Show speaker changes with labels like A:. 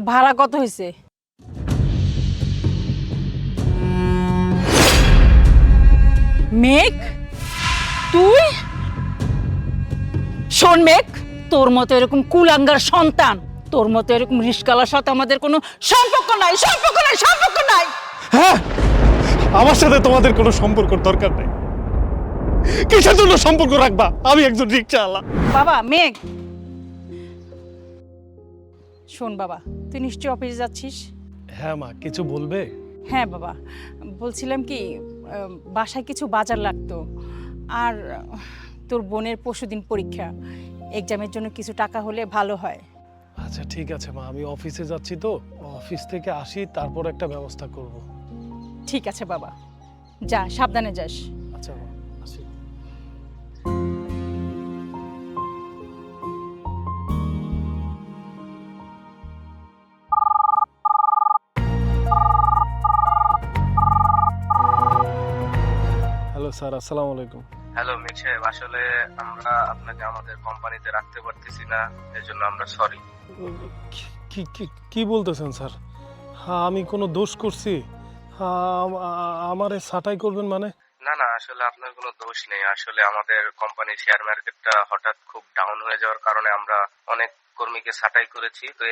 A: ভাড়া কত হয়েছে? মেঘ, তুই? শোন মেঘ, তোর মতো এরকম কুলাঙ্গার সন্তান, তোর মতো এরকম রিস্কালার সাথে আমাদের কোনো সম্পর্ক নাই, সম্পর্ক নাই, সম্পর্ক নাই।
B: হ্যাঁ, আমার সাথে তোমাদের কোনো সম্পর্ক দরকার নেই। কিসের জন্য সম্পর্ক রাখবা? আমি একজন রিকশাওয়ালা।
A: বাবা মেঘ, শোন বাবা, তুই নিশ্চয়ই অফিসে যাচ্ছিস?
B: হ্যাঁ মা, কিছু বলবে?
A: হ্যাঁ বাবা, বলছিলাম কি, বাসায় কিছু বাজার লাগতো, আর তোর বোনের পরশুদিন পরীক্ষা, এক্সামের জন্য কিছু টাকা হলে ভালো হয়।
B: আচ্ছা ঠিক আছে মা, আমি অফিসে যাচ্ছি তো, অফিস থেকে আসি তারপর একটা ব্যবস্থা করব।
A: ঠিক আছে বাবা, যা, সাবধানে যাস।
B: আচ্ছা মা, আসি। হ্যালো স্যার, আসসালামু আলাইকুম।
C: হ্যালো মির সাহেব, আসলে আমরা আপনাকে আমাদের কোম্পানিতে রাখতে পারতেছি না, এজন্য আমরা সরি।
B: কি কি কি বলতেছেন স্যার? হ্যাঁ, আমি কোনো দোষ করছি? হ্যাঁ, আমারে ছাঁটাই করবেন মানে?
C: না না, আসলে আপনার কোনো দোষ নেই। আসলে আমাদের কোম্পানির শেয়ার মার্কেটটা হঠাৎ খুব ডাউন হয়ে যাওয়ার কারণে আমরা অনেক কর্মীকে ছাঁটাই করেছি। তো